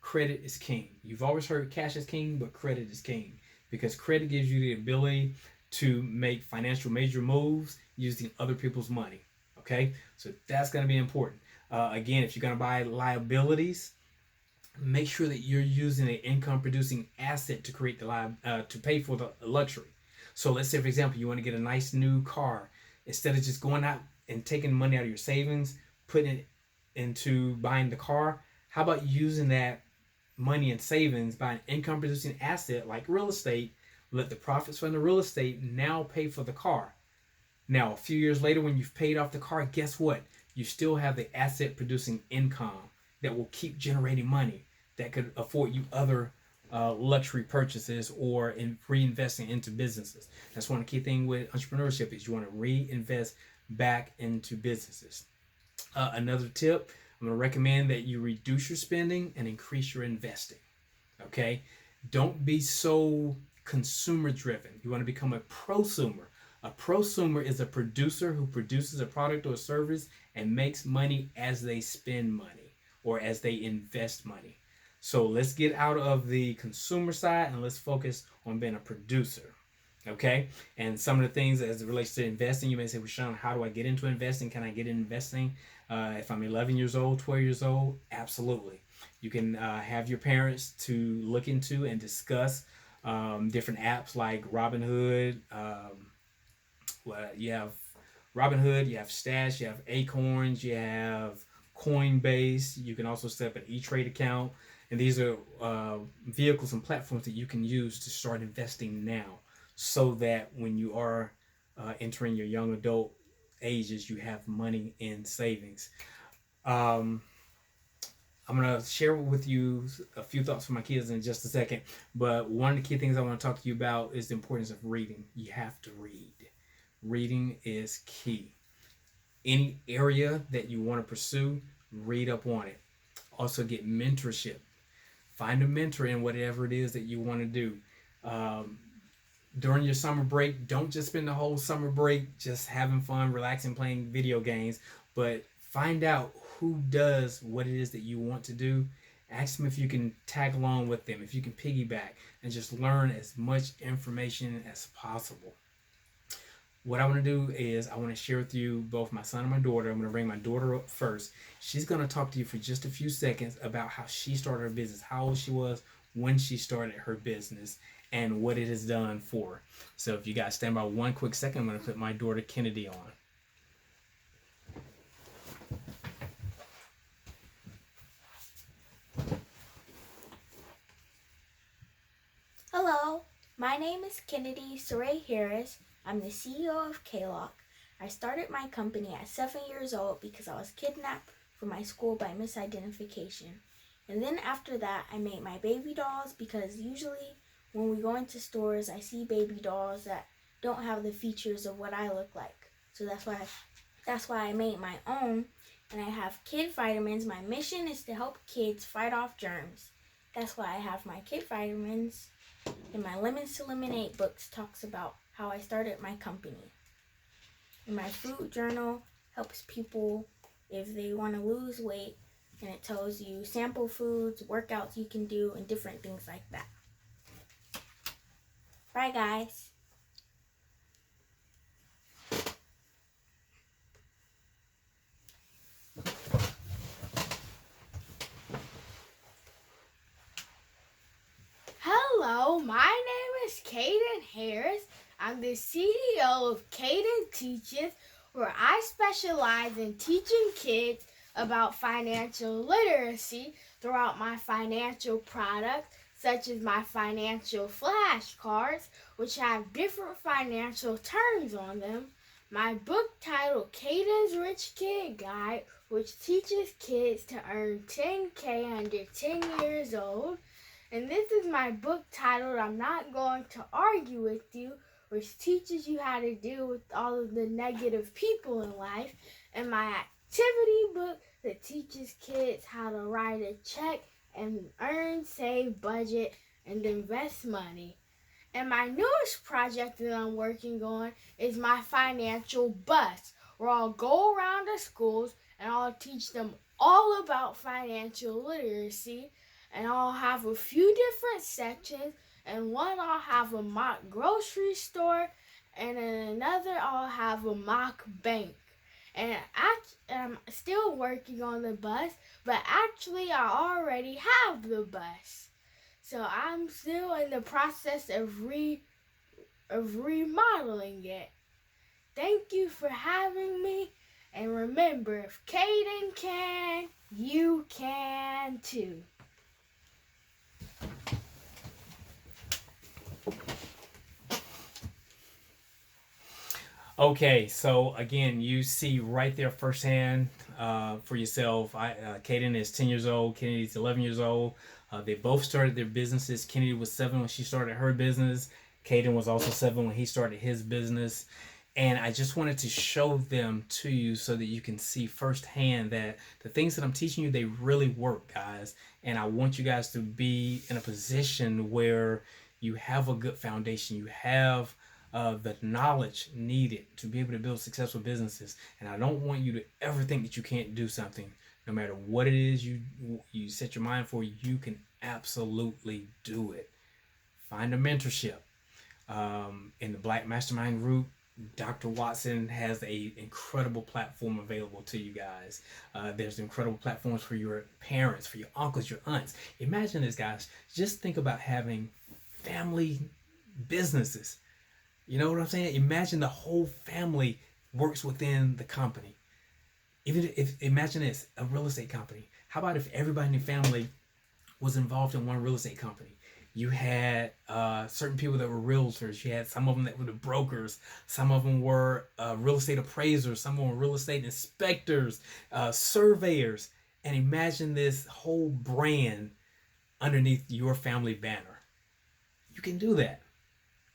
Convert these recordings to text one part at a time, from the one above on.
credit is king. You've always heard cash is king, but credit is king because credit gives you the ability to make financial major moves using other people's money. Okay, so that's going to be important. Again, if you're going to buy liabilities, make sure that you're using an income producing asset to create the to pay for the luxury. So let's say, for example, you want to get a nice new car. Instead of just going out and taking money out of your savings, putting it into buying the car, how about using that money and savings by an income producing asset like real estate? Let the profits from the real estate now pay for the car. Now, a few years later, when you've paid off the car, guess what? You still have the asset producing income that will keep generating money that could afford you other luxury purchases or in reinvesting into businesses. That's one of the key things with entrepreneurship is you want to reinvest back into businesses. Another tip, I'm going to recommend that you reduce your spending and increase your investing. Okay? Don't be so consumer driven. You want to become a prosumer. A prosumer is a producer who produces a product or a service and makes money as they spend money or as they invest money. So let's get out of the consumer side and let's focus on being a producer. Okay? And some of the things as it relates to investing, you may say, well, Sean, how do I get into investing? Can I get into investing if I'm 11 years old, 12 years old? Absolutely. You can have your parents to look into and discuss different apps like Robinhood. Well, you have Robinhood, you have Stash, you have Acorns, you have Coinbase. You can also set up an E-Trade account. And these are vehicles and platforms that you can use to start investing now so that when you are entering your young adult ages, you have money in savings. I'm going to share with you a few thoughts for my kids in just a second. But one of the key things I want to talk to you about is the importance of reading. You have to read. Reading is key. Any area that you want to pursue, read up on it. Also get mentorship. Find a mentor in whatever it is that you want to do. During your summer break, don't just spend the whole summer break just having fun, relaxing, playing video games, but find out who does what it is that you want to do. Ask them if you can tag along with them, if you can piggyback, and just learn as much information as possible. What I want to do is I want to share with you both my son and my daughter. I'm going to bring my daughter up first. She's going to talk to you for just a few seconds about how she started her business, how old she was when she started her business, and what it has done for her. So if you guys stand by one quick second, I'm going to put my daughter Kennedy on. Hello, my name is Kennedy Saray Harris. I'm the CEO of K-Lock. I started my company at 7 years old because I was kidnapped from my school by misidentification. And then after that, I made my baby dolls because usually when we go into stores, I see baby dolls that don't have the features of what I look like. So that's why I made my own. And I have kid vitamins. My mission is to help kids fight off germs. That's why I have my kid vitamins. And my Lemons to Lemonade books talks about how I started my company. And my food journal helps people if they want to lose weight, and it tells you sample foods, workouts you can do, and different things like that. Bye, guys. Hello, my name is Caden Harris. I'm the CEO of Caden Teaches, where I specialize in teaching kids about financial literacy throughout my financial products, such as my financial flashcards, which have different financial terms on them, my book titled Caden's Rich Kid Guide, which teaches kids to earn $10K under 10 years old, and this is my book titled I'm Not Going to Argue With You, which teaches you how to deal with all of the negative people in life, and my activity book that teaches kids how to write a check and earn, save, budget, and invest money. And my newest project that I'm working on is my financial bus, where I'll go around the schools and I'll teach them all about financial literacy. and I'll have a few different sections. And one I'll have a mock grocery store, and in another I'll have a mock bank. And I'm still working on the bus, but actually I already have the bus. So I'm still in the process of remodeling it. Thank you for having me. And remember, if Caden can, you can too. Okay, so again, you see right there firsthand for yourself. Kaden is 10 years old. Kennedy's 11 years old. They both started their businesses. Kennedy was 7 when she started her business. Kaden was also 7 when he started his business. And I just wanted to show them to you so that you can see firsthand that the things that I'm teaching you, they really work, guys. And I want you guys to be in a position where you have a good foundation. You have the knowledge needed to be able to build successful businesses. And I don't want you to ever think that you can't do something. No matter what it is you set your mind for, you can absolutely do it. Find a mentorship. In the Black Mastermind group, Dr. Watson has a incredible platform available to you guys. There's incredible platforms for your parents, for your uncles, your aunts. Imagine this, guys. Just think about having family businesses. You know what I'm saying? Imagine the whole family works within the company. Even if, imagine this, a real estate company. How about if everybody in your family was involved in one real estate company? You had certain people that were realtors. You had some of them that were the brokers. Some of them were real estate appraisers. Some of them were real estate inspectors, surveyors. And imagine this whole brand underneath your family banner. You can do that.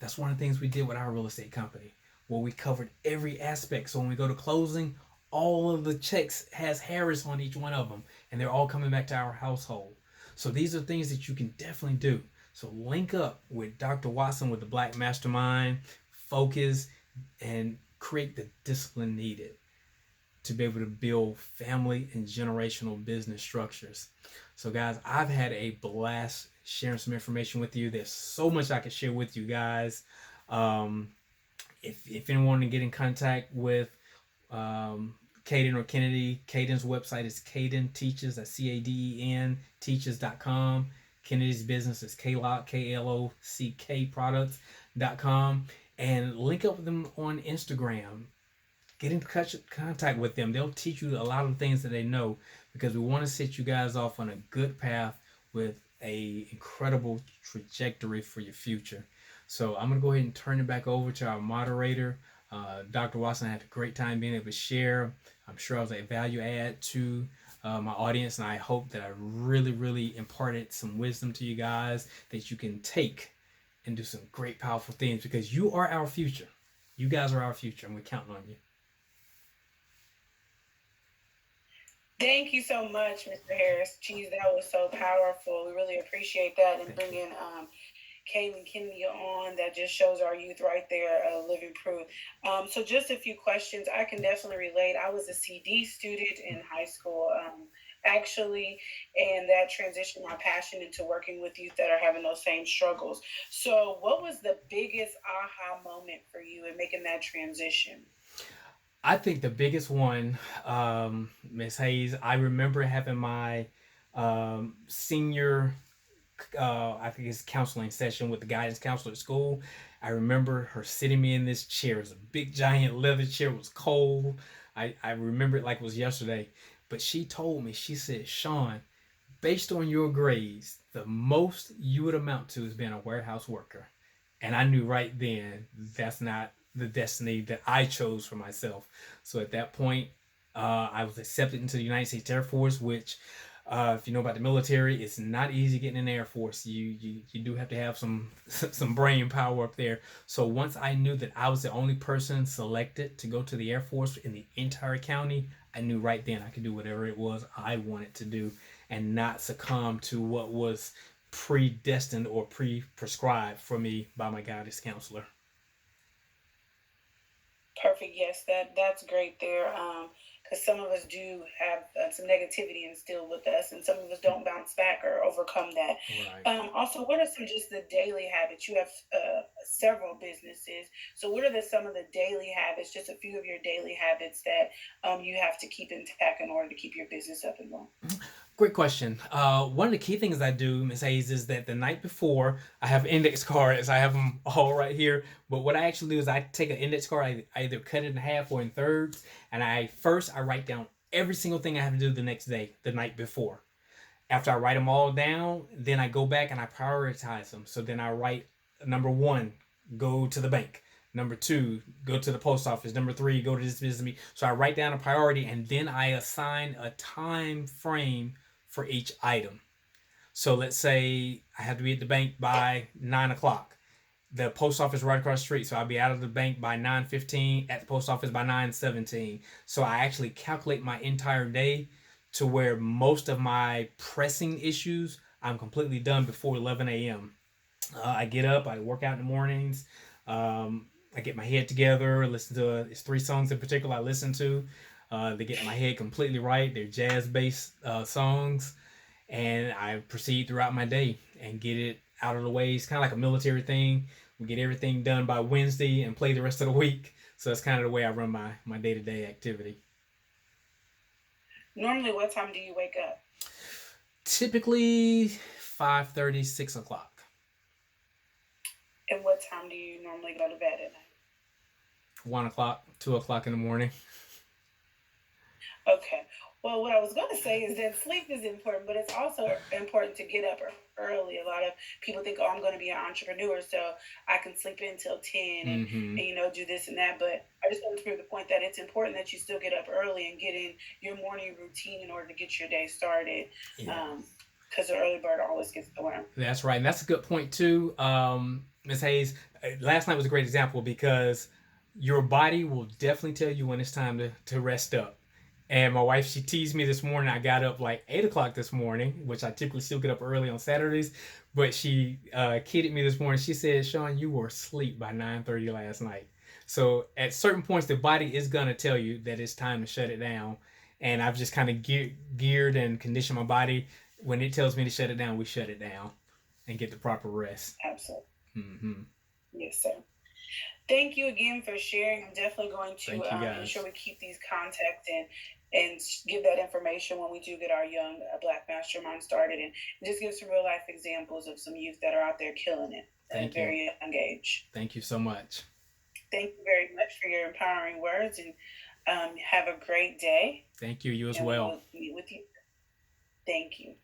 That's one of the things we did with our real estate company, where we covered every aspect. So when we go to closing, all of the checks has Harris on each one of them, and they're all coming back to our household. So these are things that you can definitely do. So link up with Dr. Watson with the Black Mastermind, focus, and create the discipline needed to be able to build family and generational business structures. So guys, I've had a blast sharing some information with you. There's so much I could share with you guys. If anyone want to get in contact with Caden or Kennedy, Caden's website is Caden Teaches, that's CADEN teaches.com. Kennedy's business is KLOCK, KLOCK products.com. And link up with them on Instagram. Get in contact with them. They'll teach you a lot of things that they know, because we want to set you guys off on a good path with a incredible trajectory for your future. So I'm going to go ahead and turn it back over to our moderator. Dr. Watson, I had a great time being able to share. I'm sure I was a value add to my audience, and I hope that I really imparted some wisdom to you guys that you can take and do some great, powerful things, because you are our future. You guys are our future, and we're counting on you. Thank you so much, Mr. Harris. Geez, that was so powerful. We really appreciate that, and bringing Kaden Kennedy on. That just shows our youth right there, living proof. So just a few questions. I can definitely relate. I was a CD student in high school, actually, and that transitioned my passion into working with youth that are having those same struggles. So what was the biggest aha moment for you in making that transition? I think the biggest one, Miss Hayes, I remember having my senior, I think it's counseling session with the guidance counselor at school. I remember her sitting me in this chair. It was a big, giant leather chair. It was cold. I remember it like it was yesterday. But she told me, she said, Sean, based on your grades, the most you would amount to is being a warehouse worker. And I knew right then that's not the destiny that I chose for myself. So at that point, I was accepted into the United States Air Force, which, if you know about the military, it's not easy getting in the Air Force. You do have to have some brain power up there. So once I knew that I was the only person selected to go to the Air Force in the entire county, I knew right then I could do whatever it was I wanted to do and not succumb to what was predestined or pre-prescribed for me by my guidance counselor. Perfect. Yes, that's great there. because some of us do have some negativity instilled with us, and some of us don't bounce back or overcome that. Right. Also, what are some just the daily habits? You have several businesses, so what are some of the daily habits? Just a few of your daily habits that you have to keep intact in order to keep your business up and going. Great question. One of the key things I do, Miss Hayes, is that the night before I have index cards. I have them all right here. But what I actually do is I take an index card, I either cut it in half or in thirds, and I write down every single thing I have to do the next day, the night before. After I write them all down, then I go back and I prioritize them. So then I write number one, go to the bank. Number two, go to the post office. Number three, go to this business meeting. So I write down a priority and then I assign a time frame for each item. So let's say I have to be at the bank by 9 o'clock. The post office right across the street, so I'll be out of the bank by 9:15, at the post office by 9:17. So I actually calculate my entire day to where most of my pressing issues I'm completely done before 11 a.m. I get up, I work out in the mornings. I get my head together, listen to it's three songs in particular I listen to. They get my head completely right. They're jazz based songs, and I proceed throughout my day and get it out of the way. It's kind of like a military thing. We get everything done by Wednesday and play the rest of the week. So that's kind of the way I run my day to day activity. Normally, what time do you wake up? Typically 5:30, 6 o'clock. And what time do you normally go to bed at night? 1 o'clock, 2 o'clock in the morning. Okay. Well, what I was going to say is that sleep is important, but it's also important to get up early. A lot of people think, oh, I'm going to be an entrepreneur, so I can sleep until 10 Mm-hmm. and do this and that. But I just want to prove the point that it's important that you still get up early and get in your morning routine in order to get your day started. Yeah. Because the early bird always gets the worm. That's right. And that's a good point, too. Ms. Hayes, last night was a great example because your body will definitely tell you when it's time to rest up. And my wife, she teased me this morning. I got up like 8 o'clock this morning, which I typically still get up early on Saturdays. But she kidded me this morning. She said, Sean, you were asleep by 9:30 last night. So at certain points, the body is going to tell you that it's time to shut it down. And I've just kind of geared and conditioned my body. When it tells me to shut it down, we shut it down and get the proper rest. Absolutely. Mm-hmm. Yes, sir. Thank you again for sharing. I'm definitely going to Thank you, guys. ensure we keep these contacts and give that information when we do get our young Black mastermind started, and just give some real life examples of some youth that are out there killing it at a very young age. Thank you so much. Thank you very much for your empowering words, and have a great day. Thank you. You as And well. we'll meet with you. Thank you.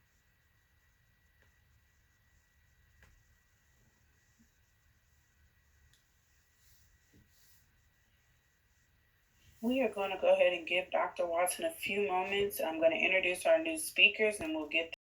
We are going to go ahead and give Dr. Watson a few moments. I'm going to introduce our new speakers and we'll get